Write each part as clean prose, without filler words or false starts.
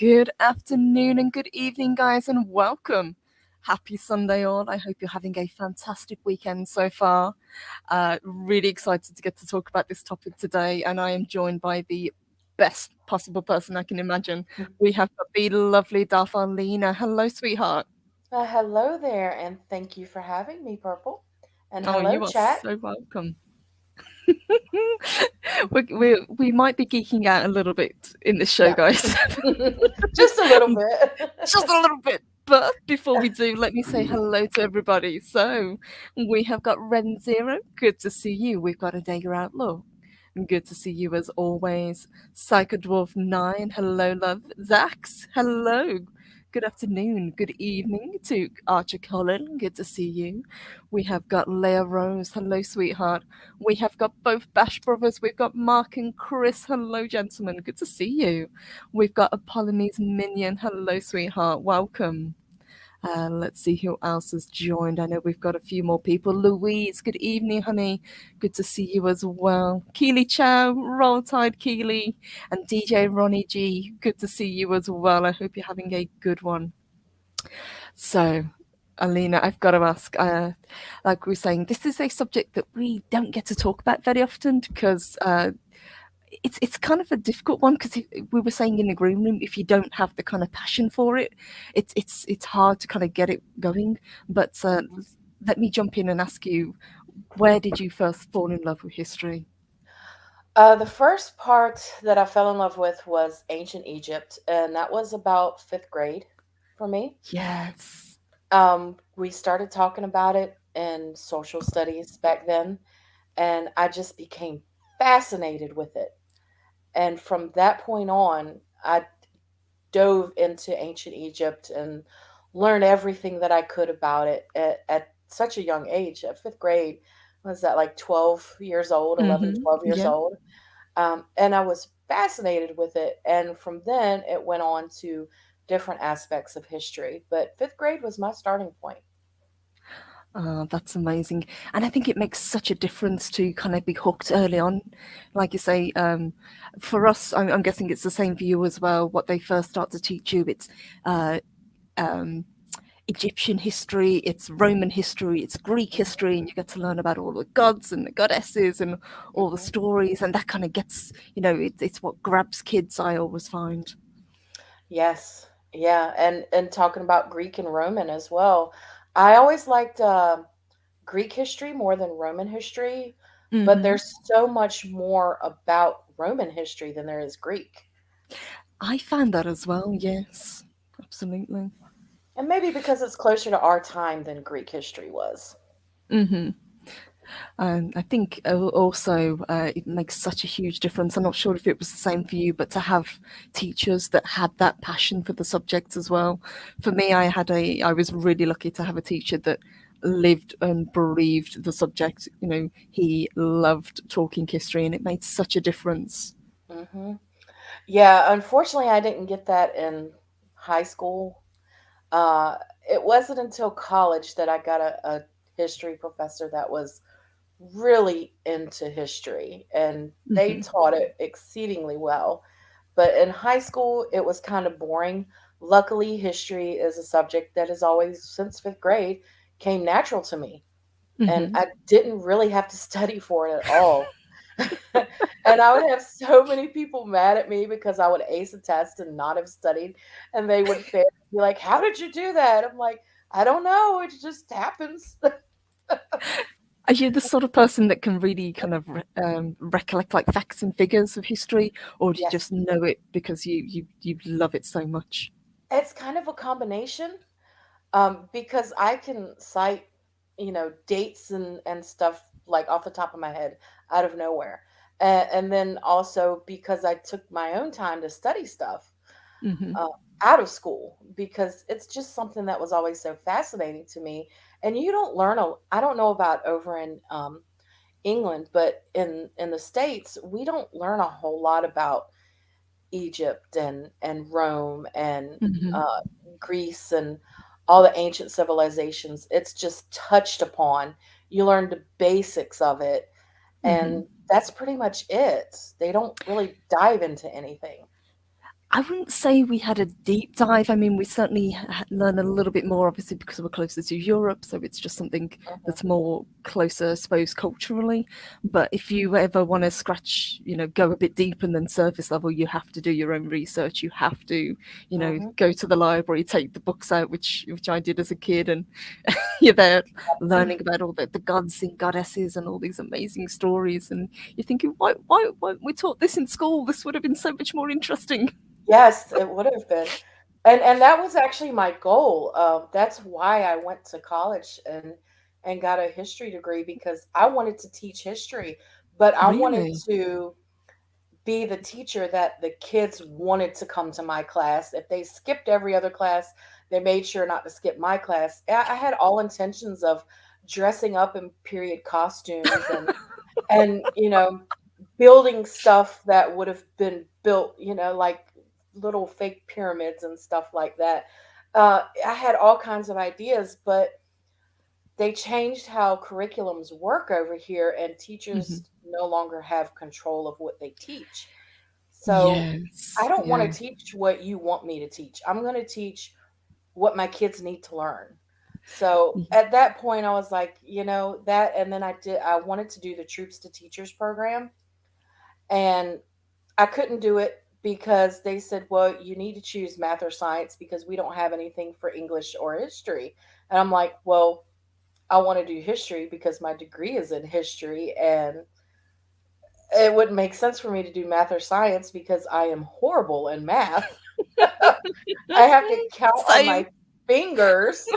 Good afternoon and good evening, guys, and welcome. Happy Sunday, all. I hope you're having a fantastic weekend so far. Really excited to get to talk about this topic today, and I am joined by the best possible person I can imagine. We have got the lovely Darth Arlena. Hello, sweetheart. Hello there, and thank you for having me, Purple. And Oh, hello, you are chat. so welcome. We might be geeking out a little bit in this show, Yeah, guys. just a little bit. Just a little bit. But before we do, let me say hello to everybody. So we have got Ren Zero. Good to see you. We've got a Dagger Outlaw. Good to see you as always. Psycho Dwarf 9. Hello, love. Zax. Hello. Good afternoon. Good evening to Archer Colin. Good to see you. We have got Leah Rose. Hello, sweetheart. We have got both Bash Brothers. We've got Mark and Chris. Hello, gentlemen. Good to see you. We've got a Polynese minion. Hello, sweetheart. Welcome. Let's see who else has joined. I know we've got a few more people. Louise, good evening, honey. Good to see you as well. Keely Chow, Roll Tide Keely, and DJ Ronnie G. Good to see you as well. I hope you're having a good one. So, Alina, I've got to ask, like we were saying, this is a subject that we don't get to talk about very often because it's kind of a difficult one because we were saying in the green room, if you don't have the kind of passion for it, it's hard to kind of get it going. But let me jump in and ask you, where did you first fall in love with history? The first part that I fell in love with was ancient Egypt, and that was about fifth grade for me. Yes. We started talking about it in social studies back then, and I just became fascinated with it. And from that point on, I dove into ancient Egypt and learned everything that I could about it at such a young age. At fifth grade, was that like 12 years old, 11, Mm-hmm. 12 years Yeah. old? And I was fascinated with it. And from then, it went on to different aspects of history. But fifth grade was my starting point. That's amazing. And I think it makes such a difference to kind of be hooked early on. Like you say, for us, I'm guessing it's the same for you as well. What they first start to teach you, it's uh, um, Egyptian history, it's Roman history, it's Greek history, and you get to learn about all the gods and the goddesses and all the Hmm. stories, and that kind of gets, it's what grabs kids, I always find. Yes. Yeah. And talking about Greek and Roman as well. I always liked Greek history more than Roman history, but Hmm. there's so much more about Roman history than there is Greek. I found that as well, yes, absolutely. And maybe because it's closer to our time than Greek history was. Hmm. And I think also it makes such a huge difference. I'm not sure if it was the same for you, but to have teachers that had that passion for the subject as well. For me, I was really lucky to have a teacher that lived and breathed the subject. He loved talking history, and it made such a difference. Hmm. Yeah, unfortunately, I didn't get that in high school. Uh, it wasn't until college that I got a history professor that was really into history, and they Hmm. taught it exceedingly well. But in high school, it was kind of boring. Luckily, history is a subject that has always, since fifth grade, came natural to me. And Hmm. I didn't really have to study for it at all. And I would have so many people mad at me because I would ace a test and not have studied. And they would fail, be like, "How did you do that?" I'm like, "I don't know. It just happens." Are you the sort of person that can really kind of recollect like facts and figures of history, or do you Yes. just know it because you love it so much? It's kind of a combination. Because I can cite, dates and stuff like off the top of my head out of nowhere. And then also because I took my own time to study stuff Hmm. uh, out of school because it's just something that was always so fascinating to me. And you don't learn I don't know about over in England, but in the States, we don't learn a whole lot about Egypt and Rome and Hmm. uh, Greece and all the ancient civilizations. It's just touched upon. You learn the basics of it, Hmm. and that's pretty much it. They don't really dive into anything. I wouldn't say we had a deep dive. I mean, we certainly learn a little bit more, obviously, because we're closer to Europe, so it's just something Mhm, that's more closer, I suppose, culturally. But if you ever want to scratch, go a bit deeper than surface level, you have to do your own research. You have to, mhm. go to the library, take the books out, which I did as a kid, and you're there learning about all the gods and goddesses and all these amazing stories, and you're thinking, why weren't we taught this in school? This would have been so much more interesting. Yes, it would have been. And that was actually my goal. That's why I went to college and got a history degree because I wanted to teach history, but I wanted Really? to be the teacher that the kids wanted to come to my class. If they skipped every other class, they made sure not to skip my class. I had all intentions of dressing up in period costumes and building stuff that would have been built, like little fake pyramids and stuff like that. I had all kinds of ideas, but they changed how curriculums work over here, and Hmm. teachers no longer have control of what they teach. So I Yes. don't want Yeah. to teach what you want me to teach. I'm going to teach what my kids need to learn. So at that point, I was like, that, and then I wanted to do the Troops to Teachers program, and I couldn't do it because they said, well, you need to choose math or science because we don't have anything for English or history. And I'm like, well, I want to do history because my degree is in history, and it wouldn't make sense for me to do math or science because I am horrible in math. I have to count on Same. my fingers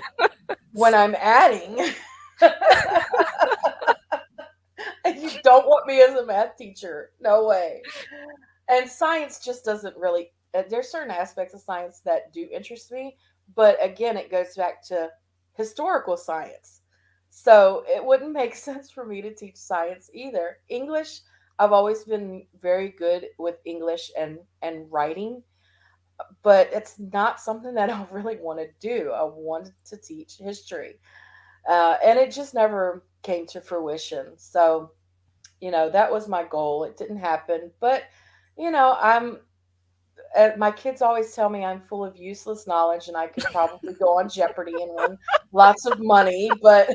when I'm adding. And you don't want me as a math teacher. No way. And science just doesn't really, there's certain aspects of science that do interest me, but again, it goes back to historical science. So it wouldn't make sense for me to teach science either. English, I've always been very good with English and writing, but it's not something that I really want to do. I wanted to teach history, and it just never came to fruition. So that was my goal. It didn't happen, but I'm my kids always tell me I'm full of useless knowledge and I could probably go on Jeopardy and win lots of money, but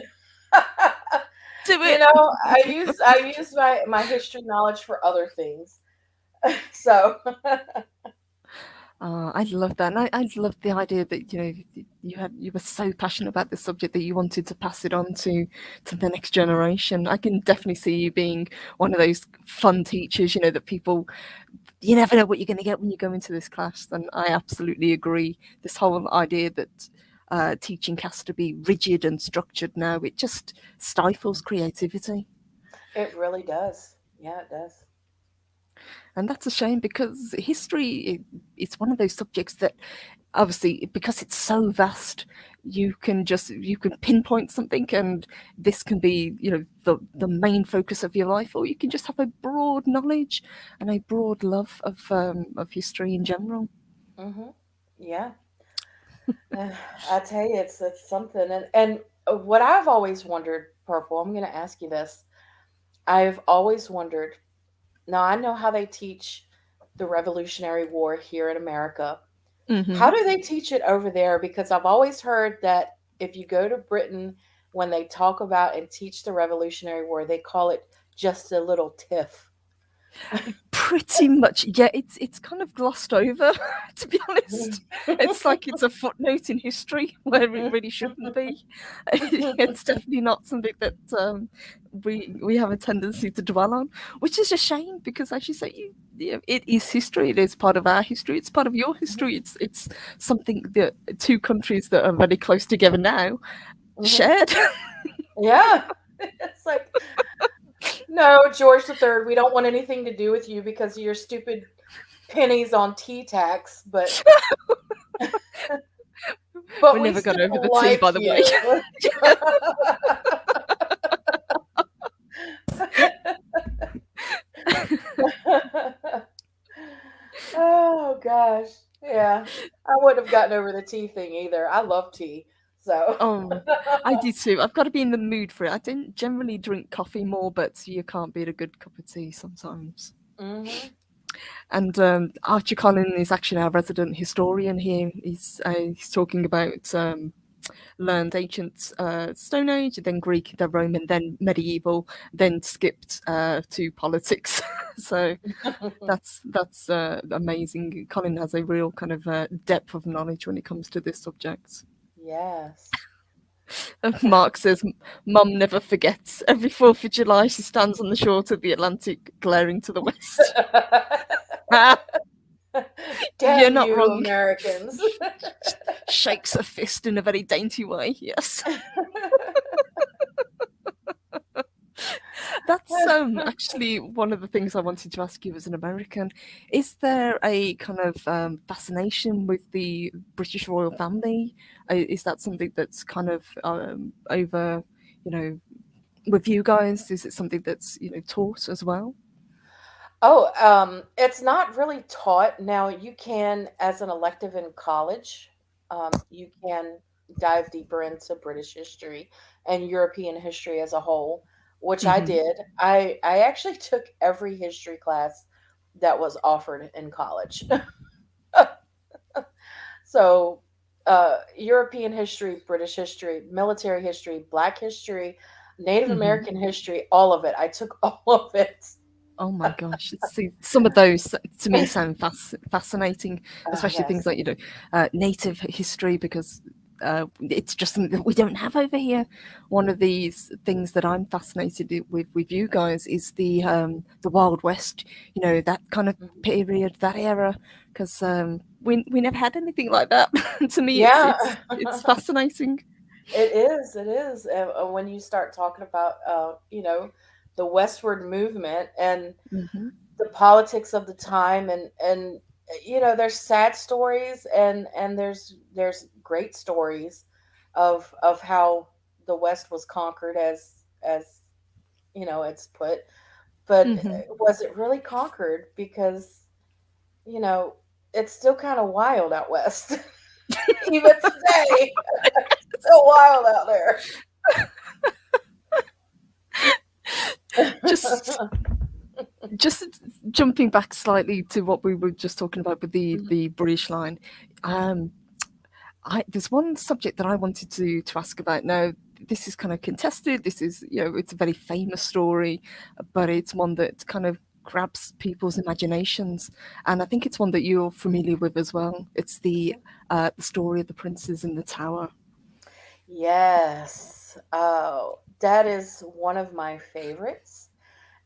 Do it. I use my history knowledge for other things. So I love that, and I love the idea that you were so passionate about this subject that you wanted to pass it on to the next generation. I can definitely see you being one of those fun teachers, that people you never know what you're going to get when you go into this class. And I absolutely agree. This whole idea that teaching has to be rigid and structured now, it just stifles creativity. it really does. Yeah, it does. And that's a shame because history, it's one of those subjects that obviously, because it's so vast, you can pinpoint something, and this can be the main focus of your life, or you can just have a broad knowledge and a broad love of history in general. Mhm. Yeah. I tell you, it's something, and what I've always wondered, Purple. I'm going to ask you this. I've always wondered. Now I know how they teach the Revolutionary War here in America. How Hmm. do they teach it over there? Because I've always heard that if you go to Britain, when they talk about and teach the Revolutionary War, they call it just a little tiff. Pretty much, yeah. It's kind of glossed over, to be honest. It's like it's a footnote in history where it really shouldn't be. It's definitely not something that we have a tendency to dwell on, which is a shame because, as you say, it is history. It is part of our history. It's part of your history. It's something that two countries that are very close together now Mhm. shared. Yeah. It's like, no, George the Third, we don't want anything to do with you because of your stupid pennies on tea tax, but We we never still got over the tea, like by the way. you. Oh gosh. Yeah. I wouldn't have gotten over the tea thing either. I love tea. So Oh, I do too. I've got to be in the mood for it. I don't generally drink coffee more, but you can't beat a good cup of tea sometimes. mhm. And Archie Collin is actually our resident historian here. He's talking about learned ancient Stone Age, then Greek, then Roman, then medieval, then skipped to politics. So that's amazing. Colin has a real kind of depth of knowledge when it comes to this subject. Yes. Mark says, "Mum never forgets. Every 4th of July, she stands on the shore of the Atlantic, glaring to the west." You're Damn not you, wrong. Americans. Shakes a fist in a very dainty way. Yes. That's actually one of the things I wanted to ask you as an American. Is there a kind of fascination with the British royal family? Is that something that's kind of over, you know, with you guys? Is it something that's, taught as well? Oh, it's not really taught. Now, you can, as an elective in college, you can dive deeper into British history and European history as a whole, which I Hmm. did. I actually took every history class that was offered in college. So, European history, British history, military history, Black history, Native Hmm. American history, all of it. I took all of it. Oh my gosh! See, some of those to me sound fascinating, especially things Yes. like native history, because it's just something that we don't have over here. One of these things that I'm fascinated with you guys is the Wild West. That kind of Mhm. period, that era, because we never had anything like that. To me, it's Yeah. it's it's fascinating. It is, it is. And when you start talking about, the westward movement and Hmm. the politics of the time, and there's sad stories, and there's great stories of how the West was conquered, as it's put. But Hmm. was it really conquered? Because you know it's still kind of wild out west, even today. Still wild out there. Just just jumping back slightly to what we were just talking about with the British line, um, there's one subject that I wanted to ask about. Now, this is kind of contested. This is, it's a very famous story, but it's one that kind of grabs people's imaginations, and I think it's one that you're familiar with as well. It's the story of the princes in the tower. Yes. That is one of my favorites.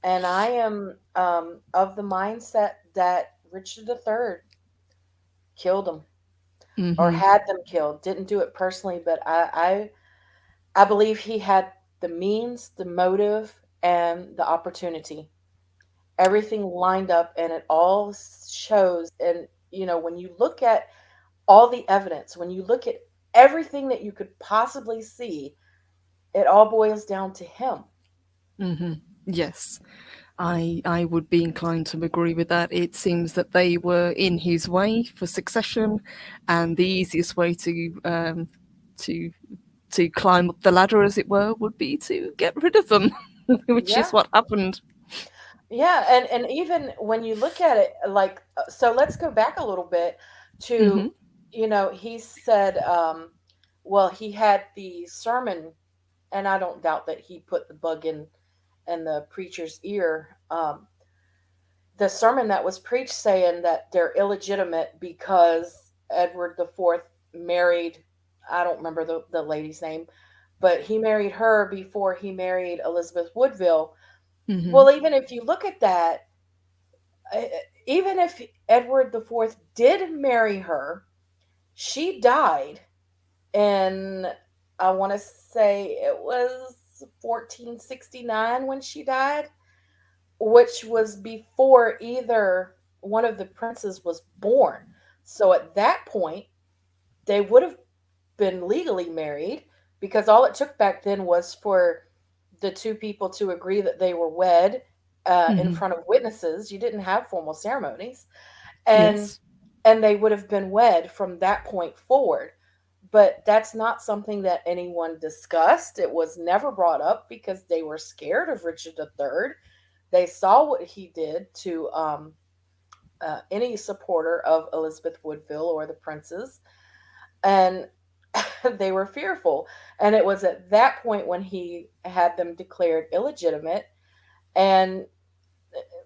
And I am of the mindset that Richard III killed them or Hmm. had them killed. Didn't do it personally, but I believe he had the means, the motive, and the opportunity. Everything lined up, and it all shows. And, when you look at all the evidence, when you look at everything that you could possibly see, it all boils down to him. Hmm. Yes, I would be inclined to agree with that. It seems that they were in his way for succession, and the easiest way to to climb up the ladder, as it were, would be to get rid of them, which is Yeah. what happened. Yeah, and even when you look at it, like, so let's go back a little bit to, Hmm. he said, well, he had the sermon, and I don't doubt that he put the bug in the preacher's ear. The sermon that was preached saying that they're illegitimate because Edward the Fourth married, I don't remember the lady's name, but he married her before he married Elizabeth Woodville. Hmm. Well, even if you look at that, uh, even if Edward the Fourth did marry her, she died in, I want to say it was 1469 when she died, which was before either one of the princes was born. So at that point, they would have been legally married, because all it took back then was for the two people to agree that they were wed in Hmm. front of witnesses. You didn't have formal ceremonies, and Yes. they would have been wed from that point forward. But that's not something that anyone discussed. It was never brought up because they were scared of Richard III. They saw what he did to any supporter of Elizabeth Woodville or the princes, and they were fearful. And it was at that point when he had them declared illegitimate and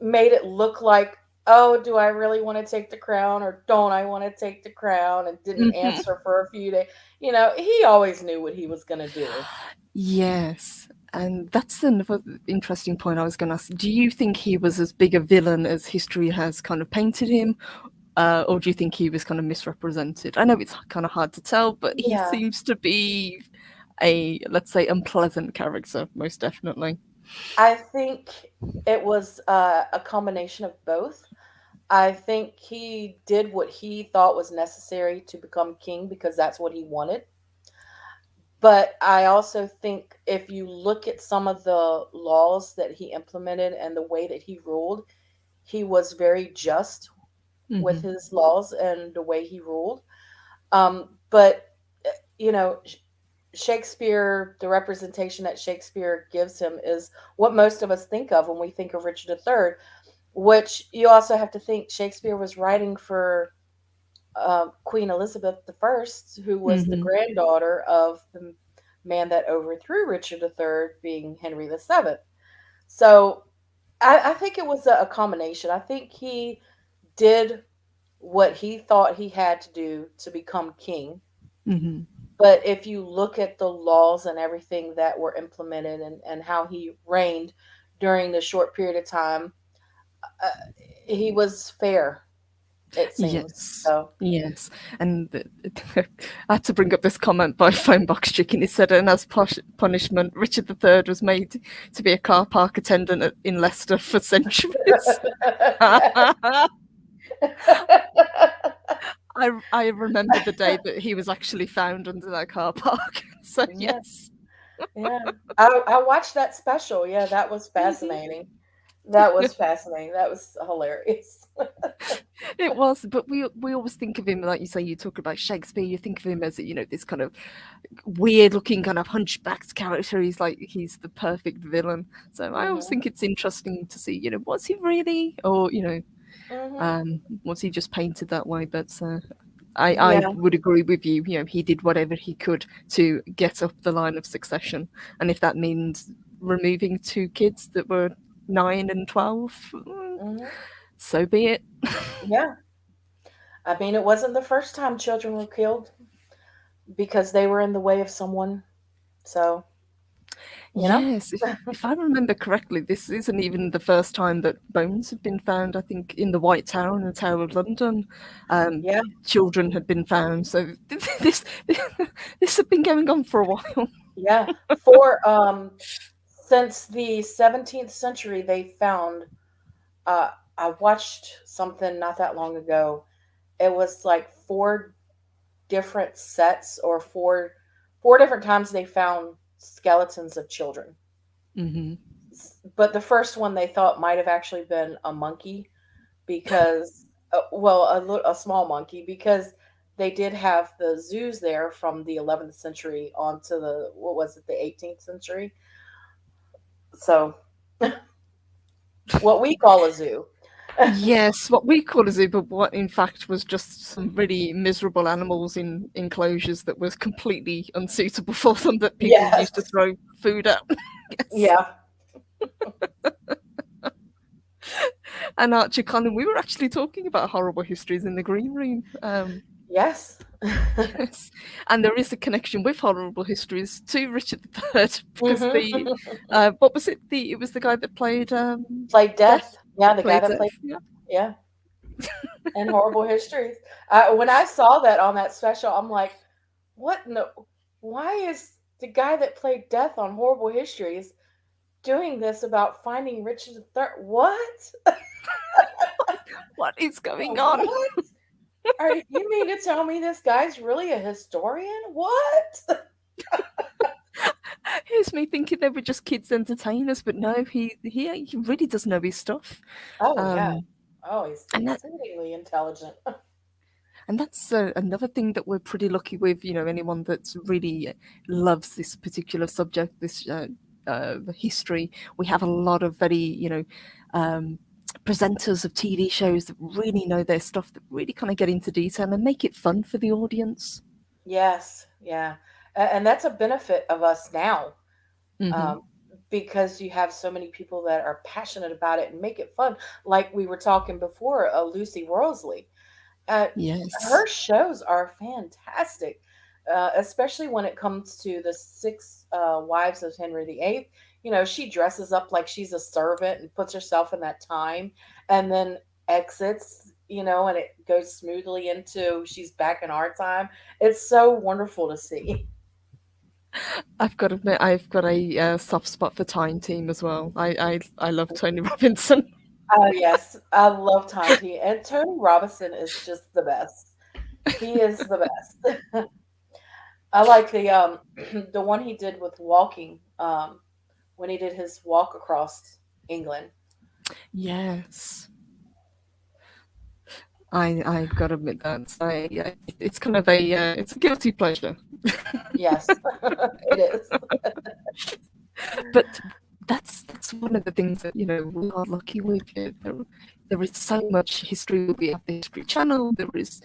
made it look like, oh, do I really want to take the crown or don't I want to take the crown? And didn't Hmm. answer for a few days. He always knew what he was going to do. Yes. And that's another interesting point I was going to ask. Do you think he was as big a villain as history has kind of painted him? Or do you think he was kind of misrepresented? I know it's kind of hard to tell, but he Yeah, seems to be a, let's say, unpleasant character, most definitely. I think it was a combination of both. I think he did what he thought was necessary to become king because that's what he wanted. But I also think if you look at some of the laws that he implemented and the way that he ruled, he was very just with Hmm. his laws and the way he ruled. But, uh, you know, Shakespeare, the representation that Shakespeare gives him is what most of us think of when we think of Richard III, which you also have to think Shakespeare was writing for Queen Elizabeth I, who was the Hmm. granddaughter of the man that overthrew Richard III, being Henry VII. So I think it was a combination. I think he did what he thought he had to do to become king. Hmm. But if you look at the laws and everything that were implemented and how he reigned during the short period of time, uh, he was fair, it seems. Yes. So, Yes. And I had to bring up this comment by Phonebox Chicken. He said, and as punishment, Richard III was made to be a car park attendant in Leicester for centuries. I, I remember the day that he was actually found under that car park. So, yeah, yes. yeah. I watched that special. Yeah, that was Mhm. fascinating. That was fascinating. That was hilarious. It was, but we always think of him, like you say, you talk about Shakespeare, you think of him as, this kind of weird looking kind of hunchbacked character. He's like he's the perfect villain. So I always Hmm. think it's interesting to see, was he really, or Hmm. was he just painted that way? But I Yeah, would agree with you. He did whatever he could to get up the line of succession, and if that means removing two kids that were 9 and 12, hmm, so be it. yeah. I mean, it wasn't the first time children were killed because they were in the way of someone. So, you know, Yes, if I remember correctly, this isn't even the first time that bones have been found. I think in the White Tower in the Tower of London, um, yeah, children had been found. So this this had been going on for a while. yeah. For since the 17th century, they found. Uh, I watched something not that long ago. It was like four different sets or four different times they found skeletons of children. Hmm. But the first one they thought might have actually been a monkey because, well, a small monkey because they did have the zoos there from the 11th century onto the what was it, the 18th century. So what we call a zoo. Yes, what we call a zoo, but what in fact was just some really miserable animals in enclosures that was completely unsuitable for them that people Yes. used to throw food at. Yes. Yeah. And Archie Connon, we were actually talking about horrible histories in the green room. Yes. Yes, and there is a connection with horrible histories to Richard III because Hmm. what was it? It was the guy that played Played Death. Death. Yeah, the guy Played that Death. played. Yeah. Yeah, and Horrible Histories. When I saw that on that special, I'm like, what? No, why is the guy that played Death on Horrible Histories doing this about finding Richard III? What? What is going on? What? You mean to tell me this guy's really a historian? What? Here's me thinking they were just kids entertainers, but no, he really does know his stuff. Oh yeah. Um, Oh, he's and that exceedingly intelligent. and that's another thing that we're pretty lucky with. Anyone that's really loves this particular subject, this history, we have a lot of very, presenters of TV shows that really know their stuff, that really kind of get into detail and make it fun for the audience. Yes, yeah. And that's a benefit of us now, Hmm. um, because you have so many people that are passionate about it and make it fun. Like we were talking before, Lucy Worsley. Uh, Yes. Her shows are fantastic, especially when it comes to the six wives of Henry VIII. You know, she dresses up like she's a servant and puts herself in that time, and then exits. You know, and it goes smoothly into she's back in our time. It's so wonderful to see. I've got to admit, I've got a soft spot for Time Team as well. I love Tony Robinson. Oh yes, I love Time T, and Tony Robinson is just the best. He is the best. I like the the one he did with walking, when he did his walk across England. Yes, I've got to admit that. It's kind of it's a guilty pleasure. Yes, it is. But that's one of the things that we are lucky with. There is so much history. We have the History Channel. There is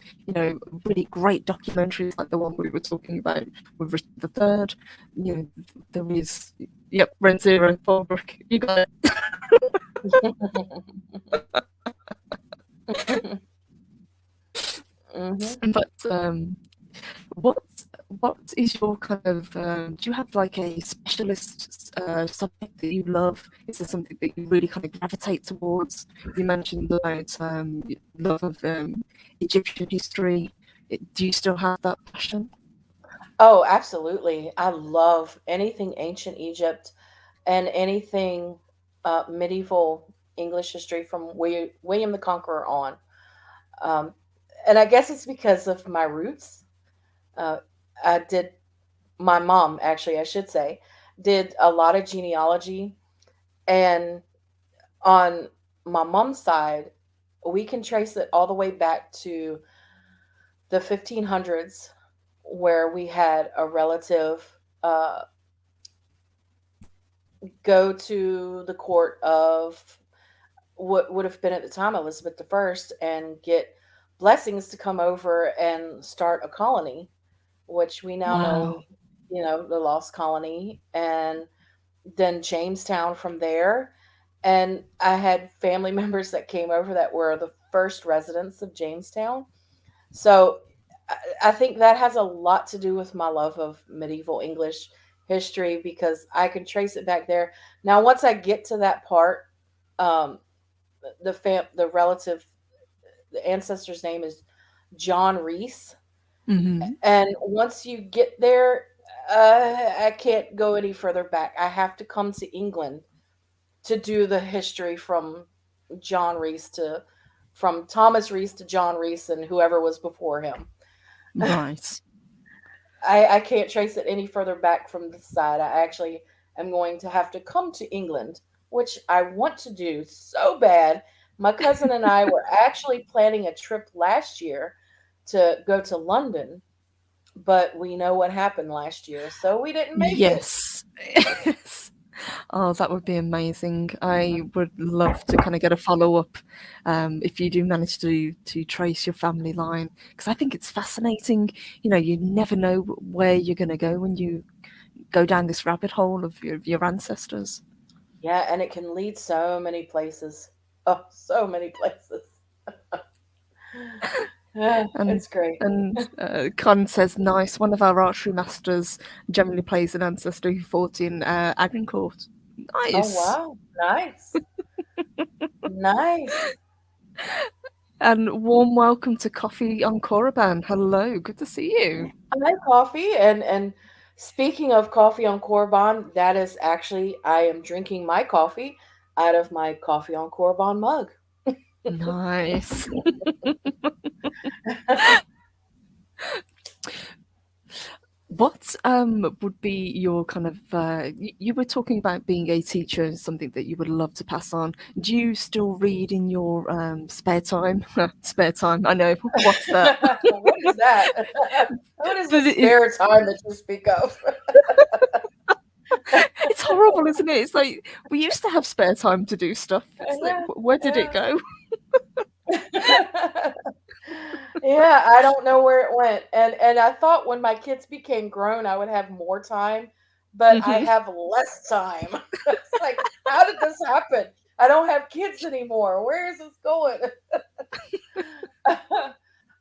really great documentaries like the one we were talking about with Richard III. You know, there is, yep, Rent Zero, Fallbrook. You got it. Hmm. But what what is your kind of do you have like a specialist subject that you love? Is there something that you really kind of gravitate towards? You mentioned about love of Egyptian history. Do you still have that passion? Oh, absolutely. I love anything ancient Egypt and anything medieval English history from William the Conqueror on. Um, and I guess it's because of my roots. Uh, I did, my mom, actually, I should say, did a lot of genealogy. And on my mom's side, we can trace it all the way back to the 1500s, where we had a relative go to the court of what would have been at the time Elizabeth I and get blessings to come over and start a colony, which we now know, Wow. the Lost Colony, and then Jamestown from there. And I had family members that came over that were the first residents of Jamestown. So I think that has a lot to do with my love of medieval English history because I can trace it back there. Now, once I get to that part, um, the relative, the ancestor's name is John Reese, Hmm. and once you get there, I can't go any further back. I have to come to England to do the history from John Reese to from Thomas Reese to John Reese and whoever was before him. Right. I can't trace it any further back from this side. I actually am going to have to come to England, which I want to do so bad. My cousin and I were actually planning a trip last year to go to London, but we know what happened last year, so we didn't make it. Yes. Oh, that would be amazing. I would love to kind of get a follow up if you do manage to trace your family line, because I think it's fascinating. You never know where you're going to go when you go down this rabbit hole of your ancestors. Yeah, and it can lead so many places. Oh, so many places. Yeah, And it's great. Con says, nice. One of our archery masters generally plays an ancestor who fought in Agincourt. Oh, Nice. wow. Nice. Nice. And warm welcome to Coffee on Korriban. Hello, good to see you. I like coffee, and speaking of coffee on Korban, that is actually I am drinking my coffee out of my coffee on Korban mug. Nice. What would be your kind of you were talking about being a teacher and something that you would love to pass on. Do you still read in your spare time? Spare time, I know. What's that? What is that? What is the But it, spare time that you speak of? It's horrible, isn't it? It's like we used to have spare time to do stuff. It's like, Yeah, where did it yeah. go? Yeah, I don't know where it went. And I thought when my kids became grown, I would have more time, but I Hmm. have less time. It's like, how did this happen? I don't have kids anymore. Where is this going?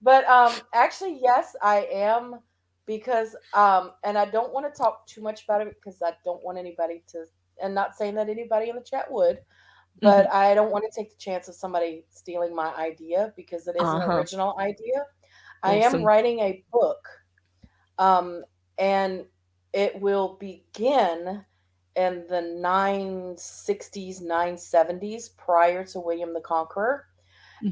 But actually yes, I am, because and I don't want to talk too much about it because I don't want anybody to, and not saying that anybody in the chat would, Hmm. but I don't want to take the chance of somebody stealing my idea because it is an Uh-huh. original idea. I am Awesome. writing a book, um, and it will begin in the 960s, 970s, prior to William the Conqueror,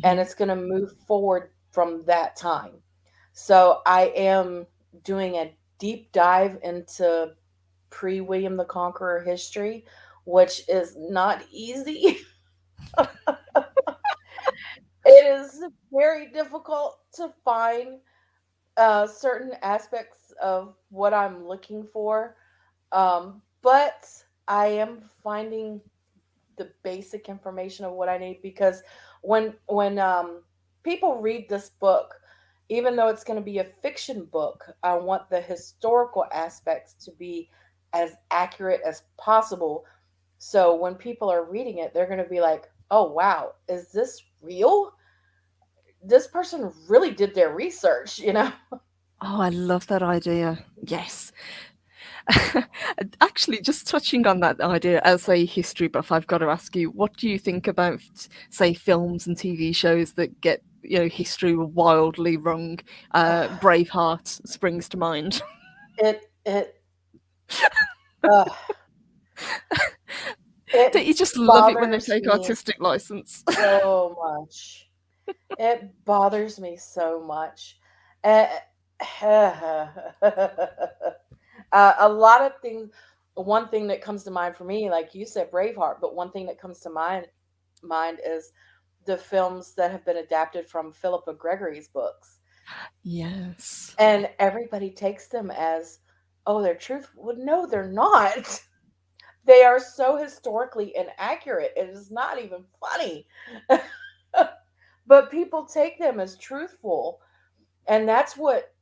and Hmm. it's going to move forward from that time. So I am doing a deep dive into pre William the Conqueror history, which is not easy. It is very difficult to find certain aspects of what I'm looking for, but I am finding the basic information of what I need, because when people read this book, even though it's going to be a fiction book, I want the historical aspects to be as accurate as possible. So when people are reading it, they're going to be like, "Oh wow, is this real? This person really did their research, you know?" Oh, I love that idea. Yes. Actually, just touching on that idea as a history buff, I've got to ask you, what do you think about, say, films and TV shows that get, history wildly wrong? Braveheart springs to mind. It uh, Don't it you just love it when they bothers take me artistic license? so much. It bothers me so much. Uh, a lot of things. One thing that comes to mind for me, like you said, Braveheart, but one thing that comes to mind is the films that have been adapted from Philippa Gregory's books, Yes. and everybody takes them as, oh, they're truthful. Well, no, they're not. They are so historically inaccurate. It is not even funny. But people take them as truthful, and that's what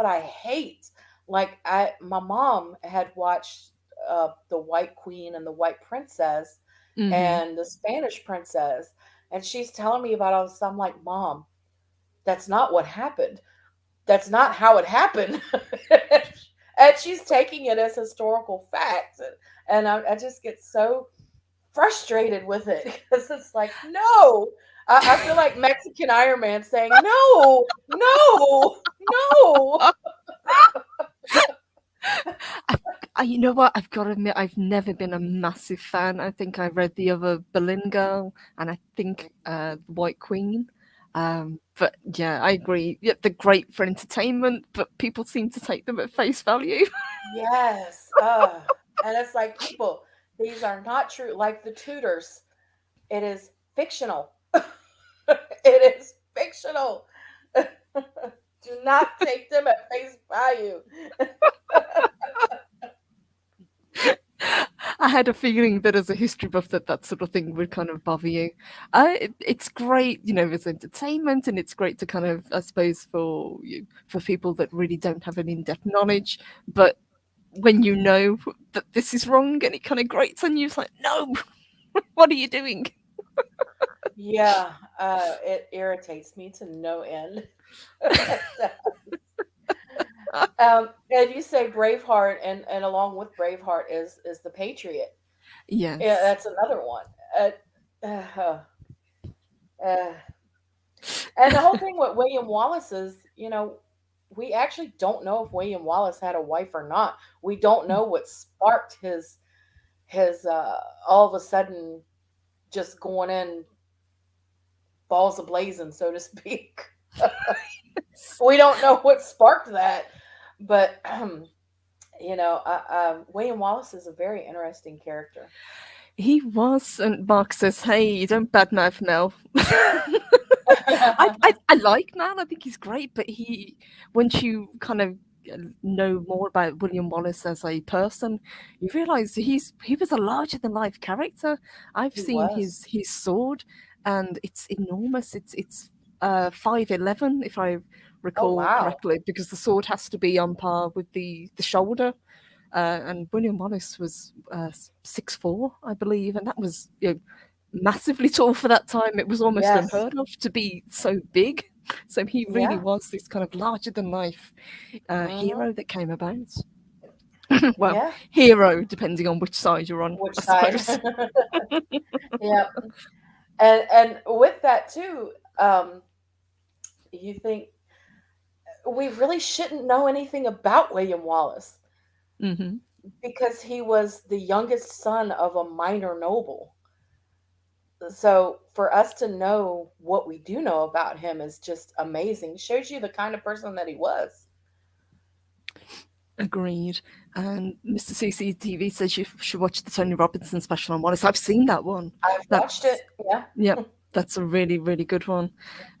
I hate. Like, I my mom had watched the White Queen and the White Princess Hmm. and the Spanish Princess, and she's telling me about all this. I'm like, Mom, that's not what happened. That's not how it happened. And she's taking it as historical facts, and I just get so frustrated with it because it's like, no. I feel like Mexican Iron Man saying, no, no, no. I, you know what? I've got to admit, I've never been a massive fan. I think I read the other Berlin Girl, and I think White Queen. But yeah, I agree. Yeah, they're great for entertainment, but people seem to take them at face value. Yes. And it's like, people, these are not true. Like the Tudors, it is fictional. It is fictional. Do not take them at face value. I had a feeling that as a history buff, that sort of thing would kind of bother you. It's great, as entertainment, and it's great to kind of, I suppose, for people that really don't have an in-depth knowledge. But when you know that this is wrong, and it kind of grates on you, it's like, no, what are you doing? Yeah, it irritates me to no end. And you say Braveheart, and along with Braveheart is the Patriot. Yeah, Yes. that's another one. Uh, uh, uh, and the whole thing with William Wallace is, we actually don't know if William Wallace had a wife or not. We don't know what sparked his all of a sudden just going in balls a blazing, so to speak. We don't know what sparked that, but William Wallace is a very interesting character. He was, and Mark says, "Hey, you don't badmouth Nell." I like Nell. I think he's great, but once you kind of know more about William Wallace as a person, you realise he was a larger than life character. I've He seen was. his sword, and it's enormous. It's 5'11", if I Oh, recall wow. correctly, because the sword has to be on par with the shoulder. And William Wallace was 6'4", I believe, and that was, massively tall for that time. It was almost Yes. unheard of to be so big. So he really Yeah. was this kind of larger than life Hmm. hero that came about. Well, Yeah. hero, depending on which side you're on, Which I side? suppose. Yeah. And with that too, you think we really shouldn't know anything about William Wallace Hmm. because he was the youngest son of a minor noble. So for us to know what we do know about him is just amazing. Shows you the kind of person that he was. Agreed. And Mr. CCTV says you should watch the Tony Robinson special on Wallace. I've seen that one. I've watched it. That's Yeah. Yeah, that's a really, really good one.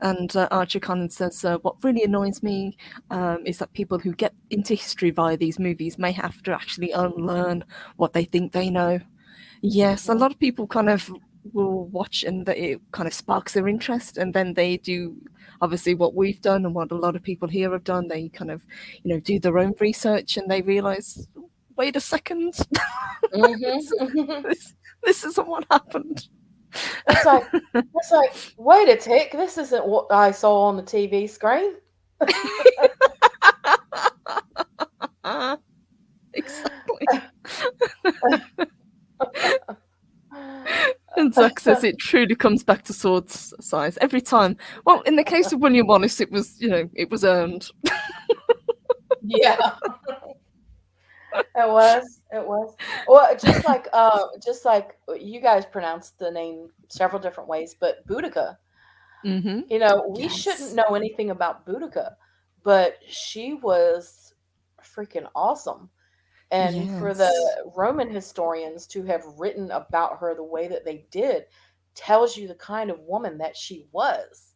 And Archer Collins says, what really annoys me is that people who get into history via these movies may have to actually unlearn what they think they know. Yes, a Hmm. lot of people kind of will watch and it kind of sparks their interest, and then they do obviously what we've done and what a lot of people here have done. They kind of, do their own research and they realize, wait a second, this, Hmm. this, this isn't what happened. It's like it's like wait a tick. This isn't what I saw on the TV screen. Exactly. And Zach says it truly comes back to sword size every time. Well, in the case of William Wallace, it was, it was earned. Yeah, it was. It was. Well, just like you guys pronounced the name several different ways, but Boudica. Mm-hmm. We shouldn't Yes. know anything about Boudica, but she was freaking awesome. And for the Yes. Roman historians to have written about her the way that they did tells you the kind of woman that she was.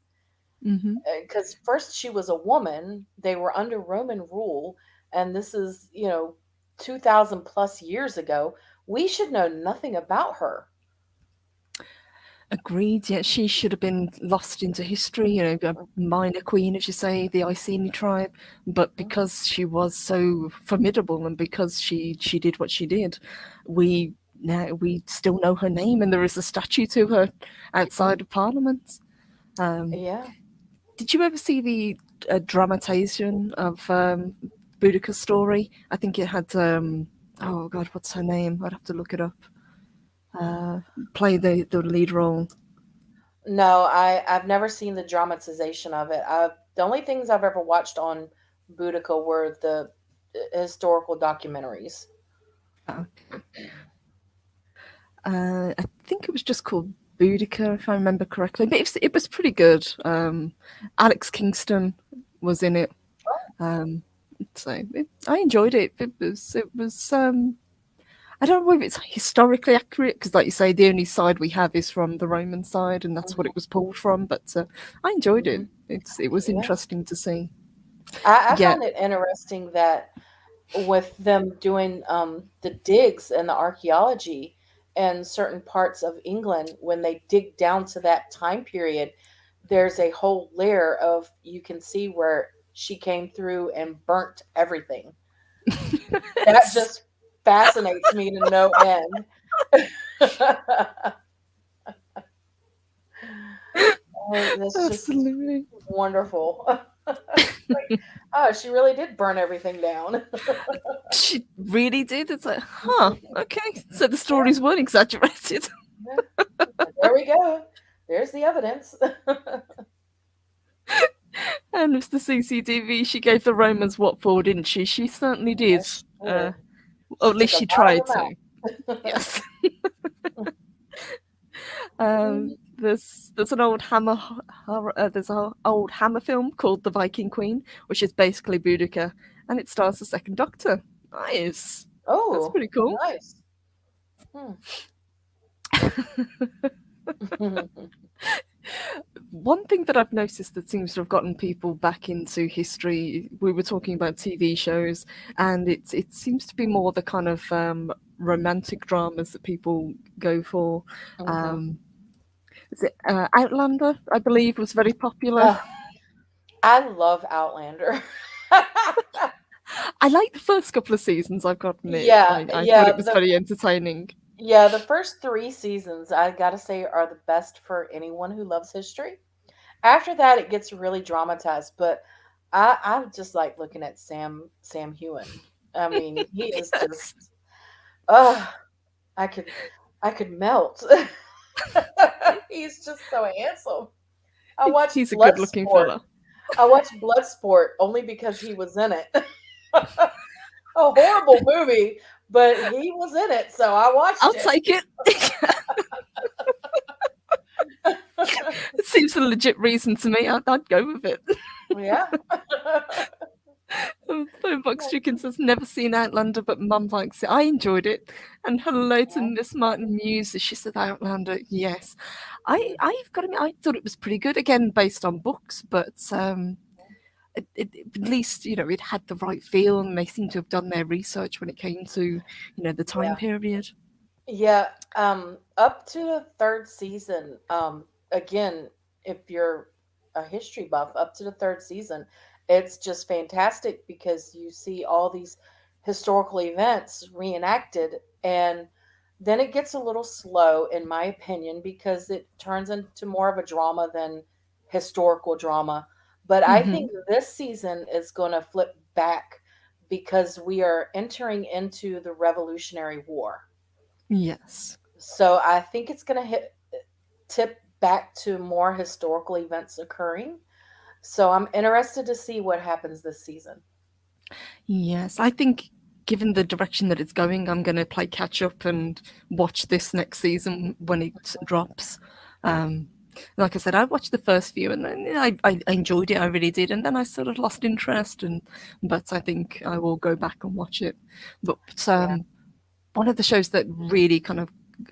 Mm-hmm. Because first she was a woman, they were under Roman rule, and this is, 2,000 plus years ago. We should know nothing about her. Agreed. Yeah, she should have been lost into history, a minor queen, as you say, the Iceni tribe. But Mhm. because she was so formidable and because she did what she did, we we still know her name, and there is a statue to her outside of Parliament. Um, Yeah. did you ever see the dramatization of Boudica's story? I think it had oh God, what's her name? I'd have to look it up. Uh, Play the lead role. No, I've never seen the dramatization of it. The only things I've ever watched on Boudica were the historical documentaries. Uh, I think it was just called Boudica, if I remember correctly. But it was pretty good. Alex Kingston was in it, um, so I enjoyed it. It was. I don't know if it's historically accurate because, like you say, the only side we have is from the Roman side, and that's what it Hmm. was pulled from. But I enjoyed it. Hmm. It was Yeah. interesting to see. I Yeah. find it interesting that with them doing the digs and the archaeology in certain parts of England, when they dig down to that time period, there's a whole layer of you can see where she came through and burnt everything. That just fascinates me to no end. That's just Absolutely. wonderful. Like, oh, she really did burn everything down. She really did. It's like, huh, okay. So the Yeah, stories weren't exaggerated. yeah. There we go. There's the evidence. And it's the CCTV. She gave the Romans what for, didn't she? She certainly did. Yes, she Uh, did. or She at took least a she lot tried of to. them out. Yes. There's an old there's an old Hammer film called The Viking Queen, which is basically Boudica, and it stars the Second Doctor. Nice. That's Oh, pretty cool. nice. Hmm. One thing that I've noticed that seems to have gotten people back into history, we were talking about TV shows, and it seems to be more the kind of romantic dramas that people go for. Hmm. Um, is it Outlander? I believe was very popular. Uh, I love Outlander. I liked the first couple of seasons. I've got to admit, Yeah, I thought yeah. it was very entertaining. The first three seasons I gotta say are the best for anyone who loves history. After that, it gets really dramatized, but I just like looking at Sam Hewen. I mean, he is Yes, just oh, I could I could melt. He's just so handsome. I watched he's a good-looking Bloodsport. fella. I watched Bloodsport only because he was in it. A horrible movie, but he was in it, so I watched I'll it. take it. It seems a legit reason to me. I'd go with it. Yeah. Box Chicken says never seen Outlander, but Mum likes it. I enjoyed it. And hello to Yeah. Miss Martin Muse. She said Outlander. Yes, Mhm. I've got to admit, I thought it was pretty good. Again, based on books, but at least it had the right feel, and they seem to have done their research when it came to the time Yeah. period. Yeah, up to the third season, again, if you're a history buff, up to the third season, it's just fantastic because you see all these historical events reenacted, and then it gets a little slow, in my opinion, because it turns into more of a drama than historical drama. But I think Hmm. this season is going to flip back because we are entering into the Revolutionary War. Yes. So I think it's going to tip back to more historical events occurring. So I'm interested to see what happens this season. Yes, I think given the direction that it's going, I'm going to play catch up and watch this next season when it drops. Um, like I said, I watched the first few and then I enjoyed it. I really did, and then I sort of lost interest. And but I think I will go back and watch it. But Yeah. one of the shows that really kind of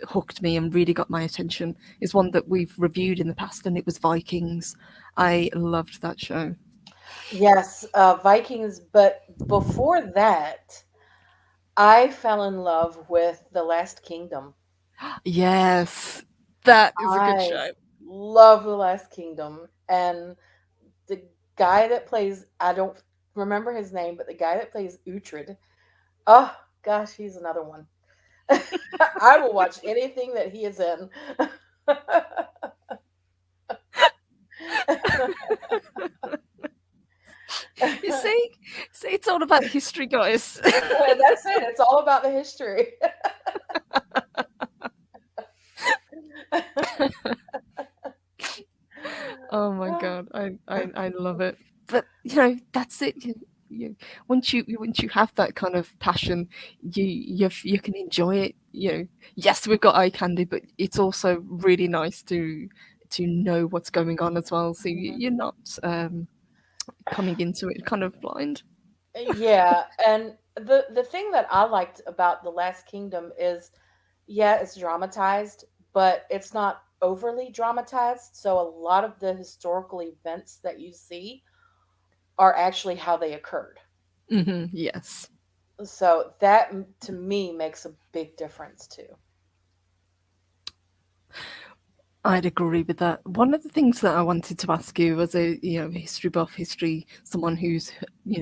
hooked me and really got my attention is one that we've reviewed in the past, and it was Vikings. I loved that show. Yes, Vikings. But before that, I fell in love with The Last Kingdom. Yes, that is a good I show. love The Last Kingdom. And the guy that plays, I don't remember his name, but the guy that plays Uhtred, oh gosh, he's another one. I will watch anything that he is in. You see, it's all about history, guys. That's it. It's all about the history. Oh my god, I love it. But that's it. Once you have that kind of passion, you can enjoy it. Yes, we've got eye candy, but it's also really nice to know what's going on as well. So Mhm. you're not coming into it kind of blind. Yeah, and the thing that I liked about The Last Kingdom is, yeah, it's dramatized, but it's not overly dramatized. So a lot of the historical events that you see are actually how they occurred. Yes. So that to me makes a big difference too. I'd agree with that. One of the things that I wanted to ask you as a history buff, someone who's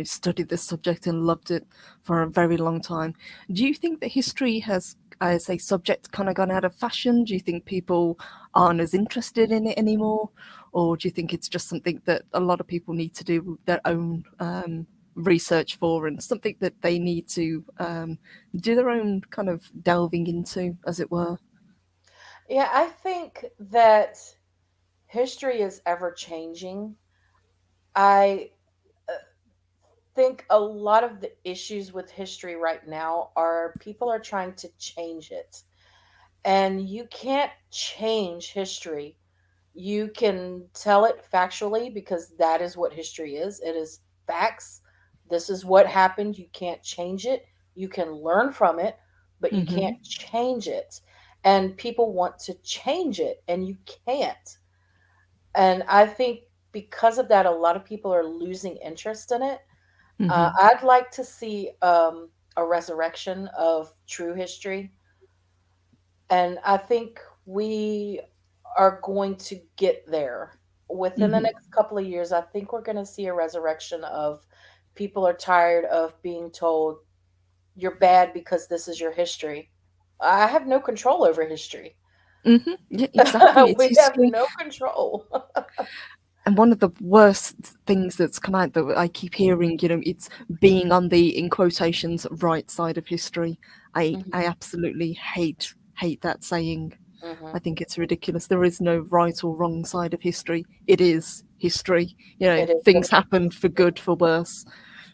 studied this subject and loved it for a very long time. Do you think that history has, as a subject, kind of gone out of fashion? Do you think people aren't as interested in it anymore, or do you think it's just something that a lot of people need to do their own research for, and something that they need to do their own kind of delving into, as it were? Yeah, I think that history is ever changing. I think a lot of the issues with history right now are people are trying to change it. And you can't change history. You can tell it factually because that is what history is. It is facts. This is what happened. You can't change it. You can learn from it, but you can't Hmm. change it. And people want to change it, and you can't. And I think because of that, a lot of people are losing interest in it. Hmm. I'd like to see a resurrection of true history, and I think we are going to get there within the Hmm. next couple of years. I think we're going to see a resurrection of people are tired of being told you're bad because this is your history. I have no control over history. Hmm. Yeah, exactly. It's We have history. no control. And one of the worst things that's come out that I keep hearing, it's being on the, in quotations, right side of history. I Hmm. absolutely hate that saying. Hmm. I think it's ridiculous. There is no right or wrong side of history. It is history. It is what Things it is. happen for good, for worse,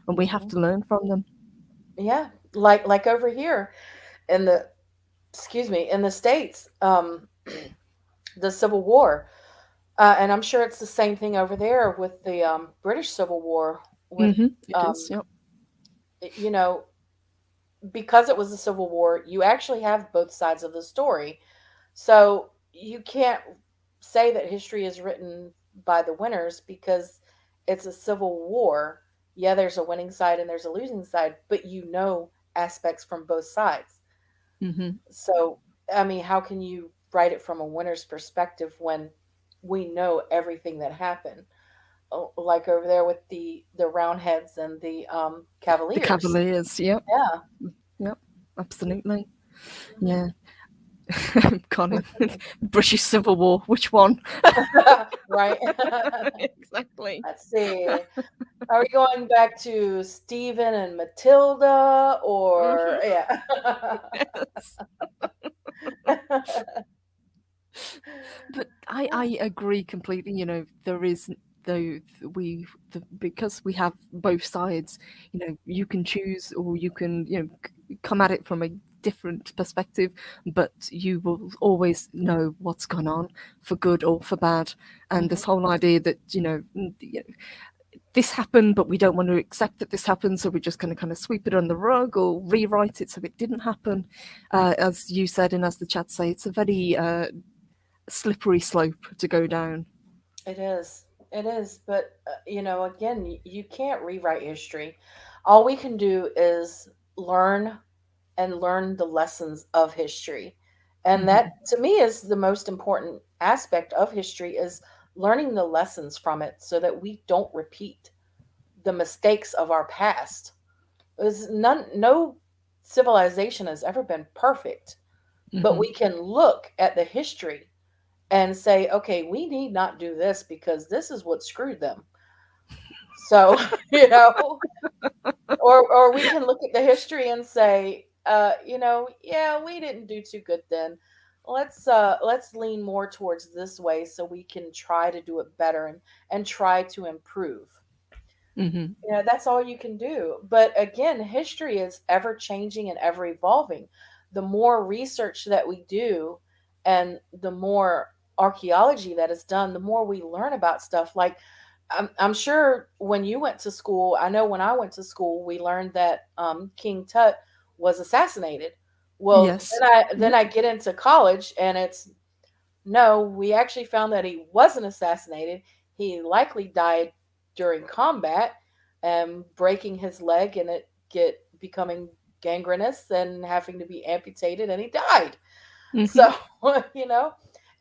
and we have Hmm. to learn from them. Yeah, like over here in the excuse me in the states, the Civil War, and I'm sure it's the same thing over there with the British Civil War. With It is. um, Yep. you know, because it was a civil war, you actually have both sides of the story. So you can't say that history is written by the winners because it's a civil war. Yeah, there's a winning side and there's a losing side, but you know aspects from both sides. Hmm. So, I mean, how can you write it from a winner's perspective when we know everything that happened? Oh, like over there with the Roundheads and the The Cavaliers. Cavaliers. Yep. Yeah. Yep. Absolutely. Yeah. Connie. British Civil War. Which one? Right. Exactly. Let's see. Are we going back to Stephen and Matilda or Hmm. yeah. Yes. But I agree completely. There is, though, because we have both sides. You can choose, or you can come at it from a different perspective, but you will always know what's gone on, for good or for bad. And this Mhm. whole idea that this happened, but we don't want to accept that this happened, so we're just going to kind of sweep it on the rug or rewrite it so it didn't happen. As you said, and as the chat say, it's a very slippery slope to go down. It is. It is. But, again, you can't rewrite history. All we can do is learn and learn the lessons of history. And that, Hmm. to me, is the most important aspect of history is learning the lessons from it so that we don't repeat the mistakes of our past. No civilization has ever been perfect, but Hmm. we can look at the history and say, okay, we need not do this because this is what screwed them. So, you know, or we can look at the history and say, yeah, we didn't do too good then. Let's lean more towards this way so we can try to do it better and try to improve. Hmm. That's all you can do. But again, history is ever changing and ever evolving. The more research that we do and the more archaeology that is done, the more we learn about stuff. Like, I'm sure when you went to school, I know when I went to school, we learned that King Tut was assassinated. Well, Yes. then Yep. I get into college and it's no, we actually found that he wasn't assassinated. He likely died during combat, breaking his leg and it get becoming gangrenous and having to be amputated, and he died. Hmm. So, you know,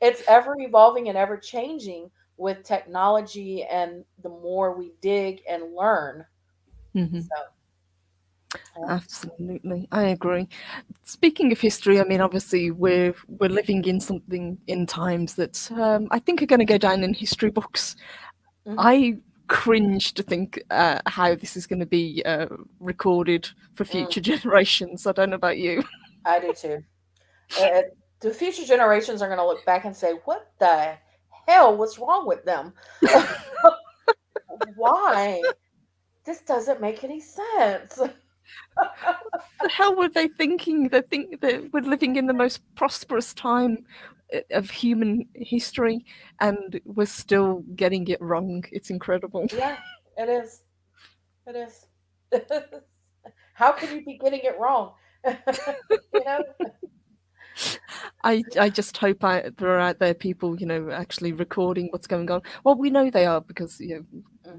it's ever evolving and ever changing with technology, and the more we dig and learn. Hmm. So, yeah. Absolutely, I agree. Speaking of history, I mean, obviously we're living in something, in times that I think are going to go down in history books. Hmm. I cringe to think how this is going to be recorded for Mm, future generations. I don't know about you. I do too. Uh, the future generations are going to look back and say, "What the hell was wrong with them? Why? This doesn't make any sense." The hell were they thinking? They think that we're living in the most prosperous time of human history, and we're still getting it wrong. It's incredible. Yeah, it is. It is. How can you be getting it wrong? you know? I just hope there are out there people, actually recording what's going on. Well, we know they are because,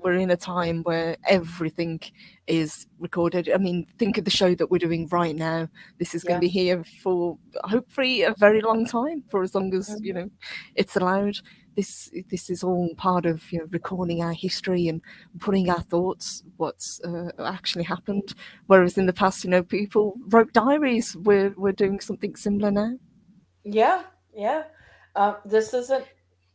we're Hmm. in a time where everything is recorded. I mean, think of the show that we're doing right now. This is going to Yeah. be here for hopefully a very long time, for as long as, Hmm. it's allowed. This is all part of, recording our history and putting our thoughts, what's actually happened. Whereas in the past, people wrote diaries. We're doing something similar now. Yeah, yeah. This isn't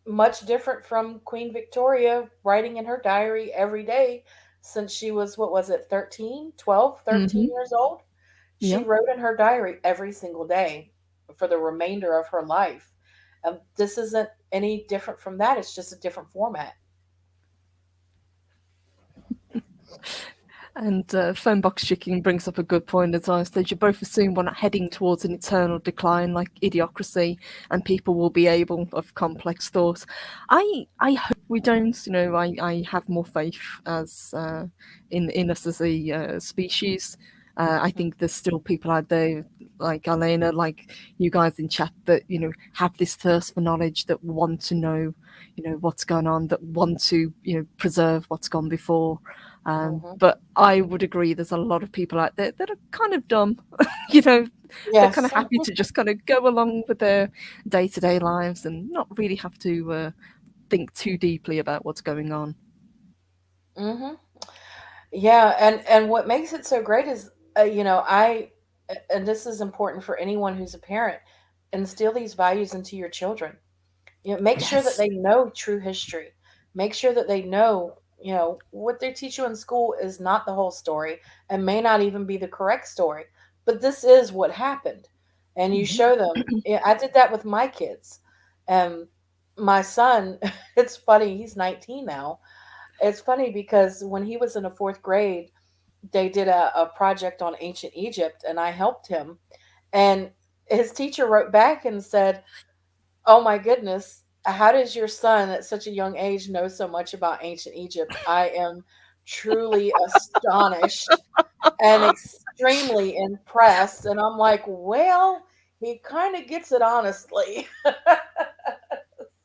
much different from Queen Victoria writing in her diary every day since she was, what was it, 13, 12, Hmm. 13 years old? She Yeah. wrote in her diary every single day for the remainder of her life. This isn't any different from that. It's just a different format. And Phone Box Chicken brings up a good point as well. So you both assume we're not heading towards an eternal decline like idiocracy, and people will be able of complex thoughts. I hope we don't. I have more faith as in us as a species. I think there's still people out there like Arlena, like you guys in chat that have this thirst for knowledge, that want to know, what's going on, that want to preserve what's gone before. Hmm. But I would agree there's a lot of people out there that are kind of dumb. you know, they're kind Yes. of happy to just kind of go along with their day to day lives and not really have to think too deeply about what's going on. Hmm. Yeah, and what makes it so great is, and this is important for anyone who's a parent, instill these values into your children. Make sure that Yes. they know true history. Make sure that they know, what they teach you in school is not the whole story and may not even be the correct story, but this is what happened. And you Mhm. show them. Yeah, I did that with my kids. Um, my son, it's funny, he's 19 now. It's funny because when he was in the fourth grade, they did a project on ancient Egypt and I helped him. And his teacher wrote back and said, "Oh my goodness, how does your son at such a young age know so much about ancient Egypt? I am truly astonished and extremely impressed." And I'm like, well, he kind of gets it honestly.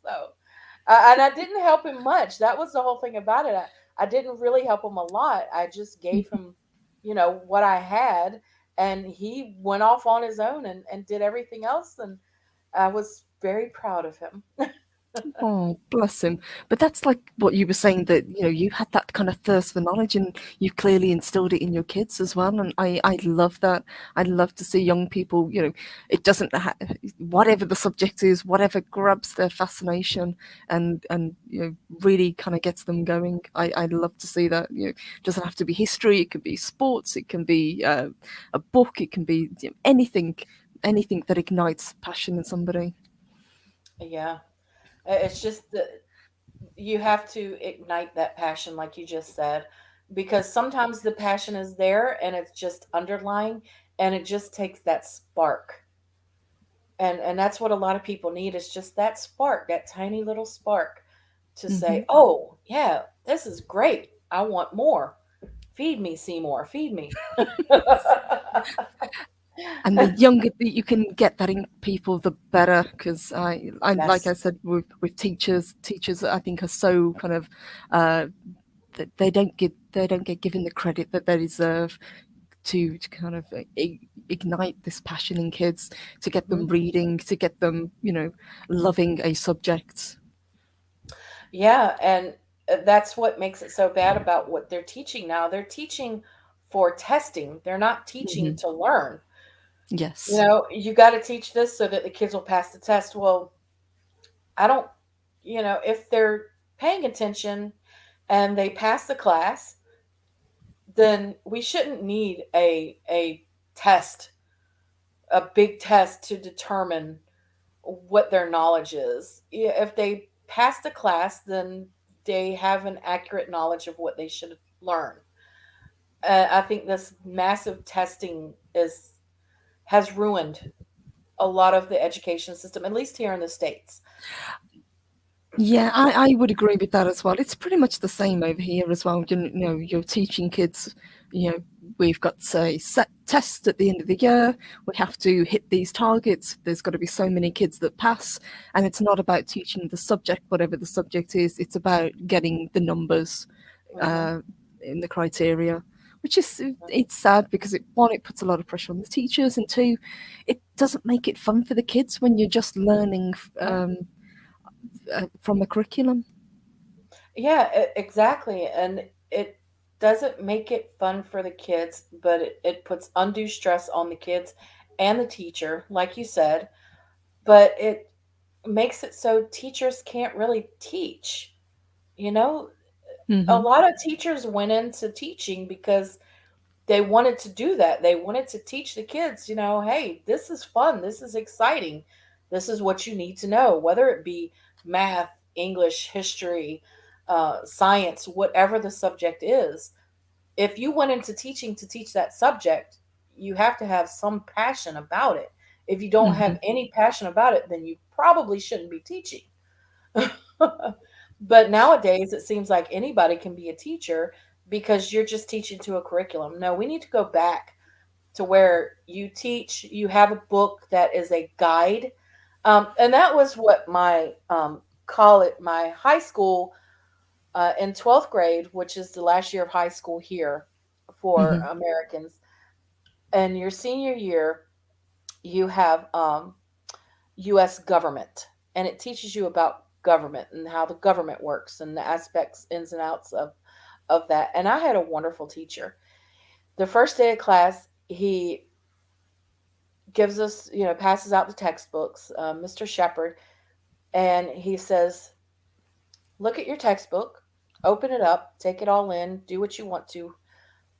So, and I didn't help him much. That was the whole thing about it. I didn't really help him a lot. I just gave him, what I had, and he went off on his own and did everything else. And I was very proud of him. Oh, bless him. But that's like what you were saying, that you had that kind of thirst for knowledge and you clearly instilled it in your kids as well. And I love that. I love to see young people, it doesn't whatever the subject is, whatever grabs their fascination and really kind of gets them going. I love to see that. It doesn't have to be history, it could be sports, it can be a book, it can be anything that ignites passion in somebody. Yeah. It's just that you have to ignite that passion, like you just said, because sometimes the passion is there and it's just underlying, and it just takes that spark. And that's what a lot of people need, is just that spark, that tiny little spark to Hmm. say, "Oh, yeah, this is great. I want more. Feed me, Seymour, feed me." And the younger that you can get that in people, the better. Because I like I Yes. said, with teachers I think are so kind of uh, that they don't get given the credit that they deserve to kind of ignite this passion in kids, to get them Mhm. reading, to get them loving a subject. Yeah, and that's what makes it so bad about what they're teaching now. They're teaching for testing. They're not teaching Hmm. to learn. Yes. You got to teach this so that the kids will pass the test. Well, I don't, if they're paying attention and they pass the class, then we shouldn't need a test, a big test to determine what their knowledge is. If they pass the class, then they have an accurate knowledge of what they should learn. I think this massive testing is has ruined a lot of the education system, at least here in the states. Yeah, I would agree with that as well. It's pretty much the same over here as well. You're teaching kids, you know, we've got a set test at the end of the year. We have to hit these targets. There's got to be so many kids that pass, and it's not about teaching the subject, whatever the subject is. It's about getting the numbers Mm-hmm. uh, in the criteria, which is it's sad because one, it puts a lot of pressure on the teachers, and two, it doesn't make it fun for the kids when you're just learning from a curriculum. Yeah, exactly. And it doesn't make it fun for the kids, but it puts undue stress on the kids and the teacher, like you said. But it makes it so teachers can't really teach. You know, a Hmm. lot of teachers went into teaching because they wanted to do that. They wanted to teach the kids, hey, this is fun. This is exciting. This is what you need to know, whether it be math, English, history, science, whatever the subject is. If you went into teaching to teach that subject, you have to have some passion about it. If you don't Hmm. have any passion about it, then you probably shouldn't be teaching. But nowadays, it seems like anybody can be a teacher because you're just teaching to a curriculum. No, we need to go back to where you teach, you have a book that is a guide. And that was what my college, my high school in 12th grade, which is the last year of high school here for Hmm. Americans. And your senior year, you have U.S. government, and it teaches you about government and how the government works and the aspects, ins and outs of that. And I had a wonderful teacher. The first day of class, he gives us, passes out the textbooks, Mr. Shepherd, and he says, "Look at your textbook, open it up, take it all in, do what you want to,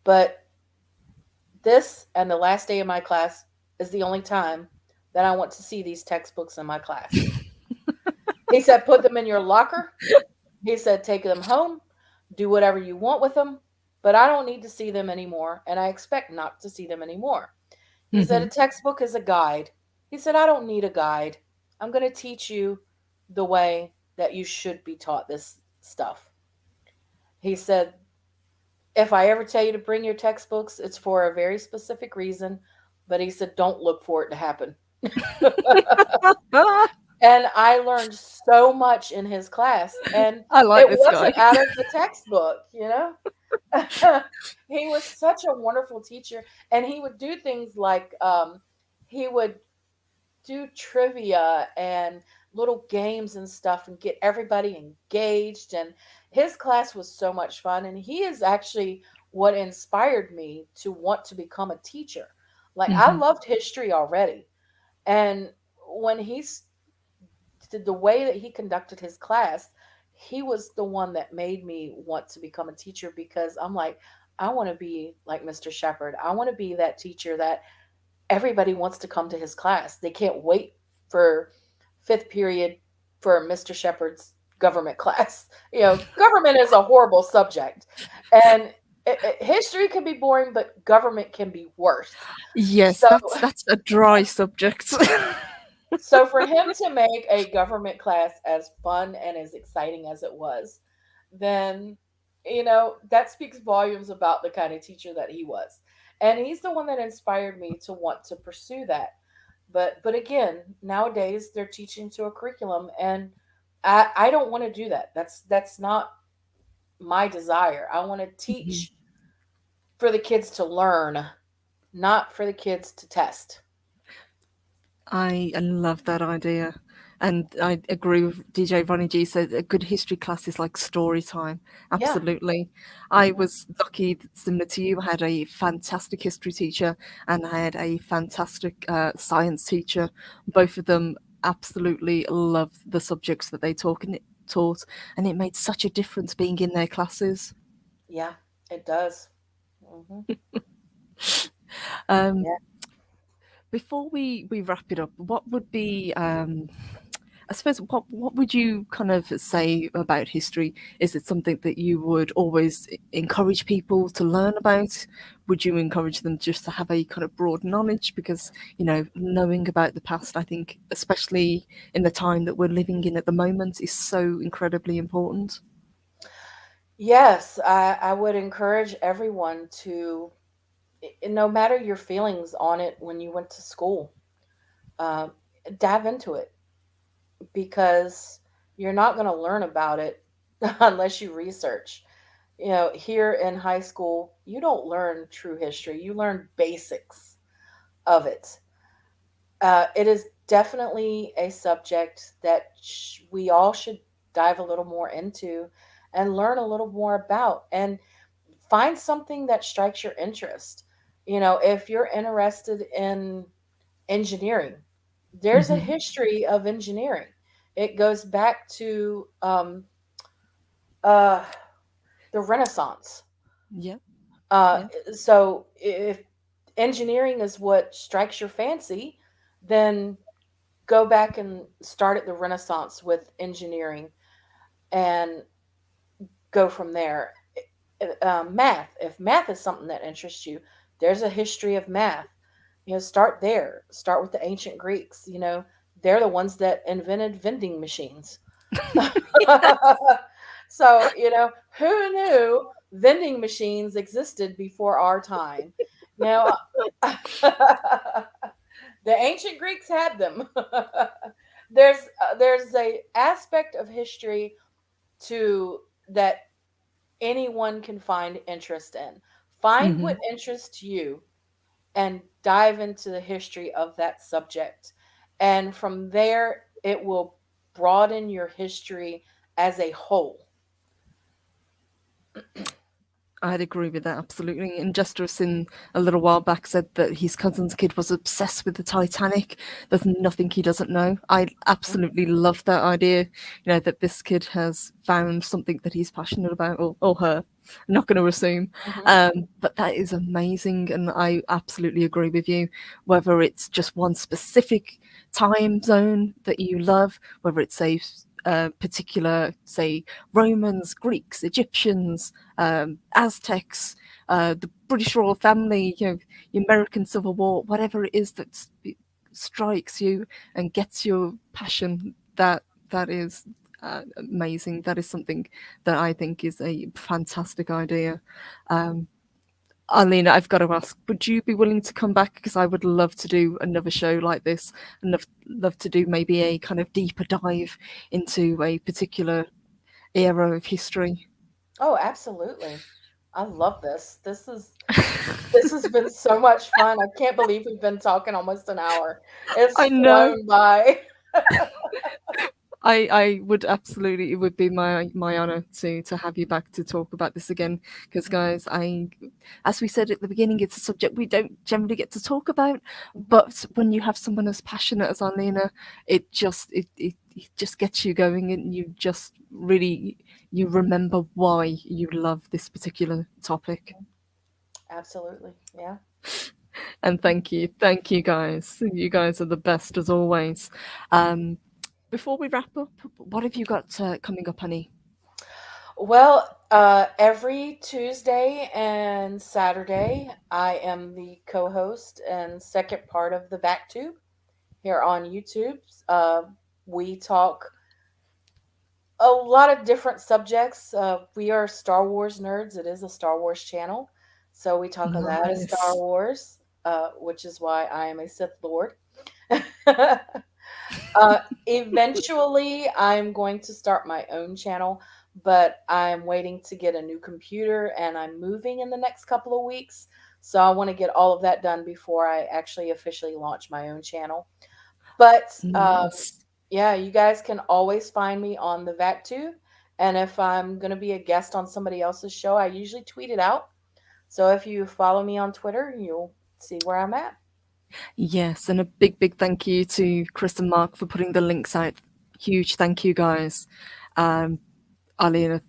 but this and the last day of my class is the only time that I want to see these textbooks in my class." He said, "Put them in your locker." He said, "Take them home, do whatever you want with them, but I don't need to see them anymore, and I expect not to see them anymore." He said, "A Hmm. textbook is a guide." He said, "I don't need a guide. I'm going to teach you the way that you should be taught this stuff." He said, "If I ever tell you to bring your textbooks, it's for a very specific reason." But he said, "Don't look for it to happen." And I learned so much in his class. And I like it this guy. wasn't out of the textbook. He was such a wonderful teacher. And he would do things like he would do trivia and little games and stuff and get everybody engaged. And his class was so much fun. And he is actually what inspired me to want to become a teacher. Like, I Hmm. loved history already. And when the way that he conducted his class, he was the one that made me want to become a teacher because I'm like, I want to be like Mr. Shepherd. I want to be that teacher that everybody wants to come to his class. They can't wait for fifth period for Mr. Shepherd's government class. Government is a horrible subject. And history can be boring, but government can be worse. Yes, So that's a dry subject. So for him to make a government class as fun and as exciting as it was, then that speaks volumes about the kind of teacher that he was. And he's the one that inspired me to want to pursue that. But again, nowadays they're teaching to a curriculum, and I don't want to do that. That's not my desire. I want to Mhm. teach for the kids to learn, not for the kids to test. I love that idea. And I agree with DJ Ronnie G said a good history class is like story time. Yeah. Absolutely. I Hmm. was lucky, similar to you, I had a fantastic history teacher and I had a fantastic science teacher. Both of them absolutely loved the subjects that they taught, and it made such a difference being in their classes. Yeah, it does. Hmm. Um, Yeah. before we wrap it up, what would be I suppose what would you kind of say about history? Is it something that you would always encourage people to learn about? Would you encourage them just to have a kind of broad knowledge? Because knowing about the past, I think, especially in the time that we're living in at the moment, is so incredibly important. Yes, I would encourage everyone to. no matter your feelings on it when you went to school, uh, dive into it, because you're not going to learn about it unless you research. Here in high school, you don't learn true history, you learn basics of it. It is definitely a subject that we all should dive a little more into and learn a little more about, and find something that strikes your interest. If you're interested in engineering, there's a Hmm. history of engineering. It goes back to uh, the Renaissance. Yeah, Uh, yeah. so if engineering is what strikes your fancy, then go back and start at the Renaissance with engineering and go from there. Math, if math is something that interests you, there's a history of math. Start there. Start with the ancient Greeks. They're the ones that invented vending machines. So, who knew vending machines existed before our time? Now, the ancient Greeks had them. There's a aspect of history to that anyone can find interest in. Find what Hmm. interests you and dive into the history of that subject. And from there, it will broaden your history as a whole. I'd agree with that absolutely. And Jesterson a little while back said that his cousin's kid was obsessed with the Titanic. There's nothing he doesn't know. I absolutely love that idea. That this kid has found something that he's passionate about, or her. I'm not going to assume, Mm-hmm. but that is amazing, and I absolutely agree with you. Whether it's just one specific time zone that you love, whether it's a particular, say, Romans, Greeks, Egyptians, Aztecs, the British royal family, the American Civil War, whatever it is that strikes you and gets your passion, that is amazing. That is something that I think is a fantastic idea. Um, Arlena, I've got to ask, would you be willing to come back? Because I would love to do another show like this, and love to do maybe a kind of deeper dive into a particular era of history. Oh, absolutely. I love this. This has been so much fun. I can't believe we've been talking almost an hour. It's I know. flown by. I would absolutely, it would be my honor to have you back to talk about this again, because guys, as we said at the beginning, it's a subject we don't generally get to talk about, but when you have someone as passionate as Arlena, it just gets you going, and you just really, you remember why you love this particular topic. Absolutely. Yeah. And thank you guys. You guys are the best as always. Um, Before we wrap up, what have you got coming up, honey? Well, every Tuesday and Saturday, I am the co-host and second part of the BackTube here on YouTube. Uh, we talk a lot of different subjects. We are Star Wars nerds. It is a Star Wars channel, so we talk a lot of Star Nice. Wars, which is why I am a Sith Lord. Eventually, I'm going to start my own channel, but I'm waiting to get a new computer and I'm moving in the next couple of weeks. So I want to get all of that done before I actually officially launch my own channel. But Nice. yeah, you guys can always find me on the VacTube. And if I'm going to be a guest on somebody else's show, I usually tweet it out. So if you follow me on Twitter, you'll see where I'm at. Yes, and a big thank you to Chris and Mark for putting the links out. Huge thank you, guys. Um, Alina,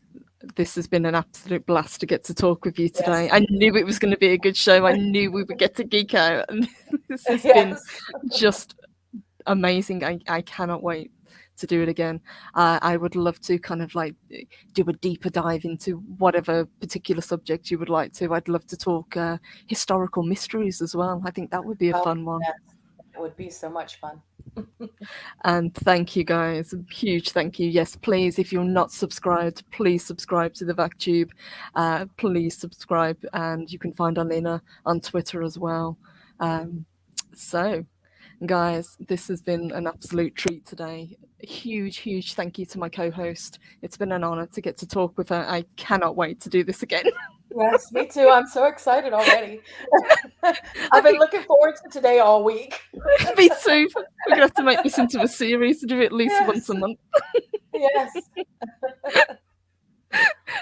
this has been an absolute blast to get to talk with you today. Yes. I knew it was going to be a good show. I knew we would get to geek out, and this has been Yes. just amazing. I cannot wait to do it again. I would love to kind of like do a deeper dive into whatever particular subject you would like to. I'd love to talk historical mysteries as well. I think that would be a Oh, fun one. yes. It would be so much fun. And thank you guys. Huge thank you. Yes, please, if you're not subscribed, please subscribe to the VacTube. Please subscribe. And you can find Arlena on Twitter as well. Um, so, guys, this has been an absolute treat today. A huge, huge thank you to my co host. It's been an honor to get to talk with her. I cannot wait to do this again. Yes, me too. I'm so excited already. I I've been think looking forward to today all week. me too. We're gonna have to make this into a series, do it at least once Yes, a month. yes.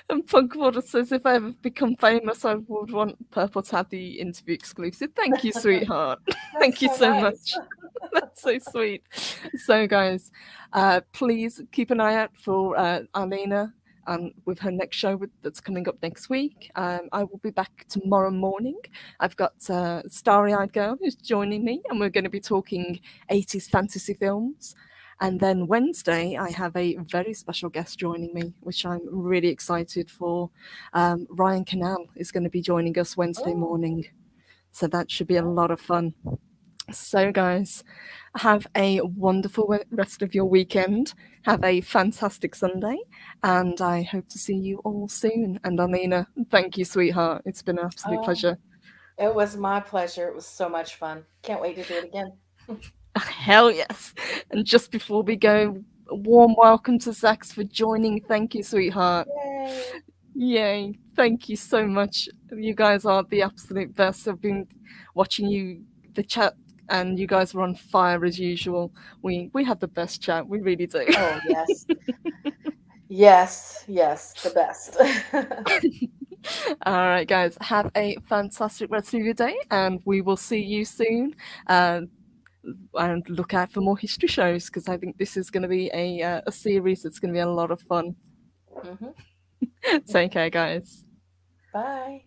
And Punkwater says, if I ever become famous, I would want Purple to have the interview exclusive. Thank you, sweetheart. That's Thank you so so nice. much. That's so sweet. So, guys, please keep an eye out for Arlena and with her next show that's coming up next week. I will be back tomorrow morning. I've got Starry Eyed Girl who's joining me, and we're going to be talking 80s fantasy films. And then Wednesday, I have a very special guest joining me, which I'm really excited for. Ryan Canal is going to be joining us Wednesday Oh, morning. So that should be a lot of fun. So, guys, have a wonderful rest of your weekend. Have a fantastic Sunday. And I hope to see you all soon. And Alina, thank you, sweetheart. It's been an absolute oh, pleasure. it was my pleasure. It was so much fun. Can't wait to do it again. Hell yes. And just before we go, a warm welcome to Zax for joining. Thank you, sweetheart. Yay. Yay. Thank you so much. You guys are the absolute best. I've been watching the chat, and you guys were on fire as usual. We have the best chat. We really do. Oh, yes. Yes, yes, the best. All right, guys. Have a fantastic rest of your day, and we will see you soon. And look out for more history shows because I think this is going to be a series that's going to be a lot of fun. Hmm. Take care, guys. Bye.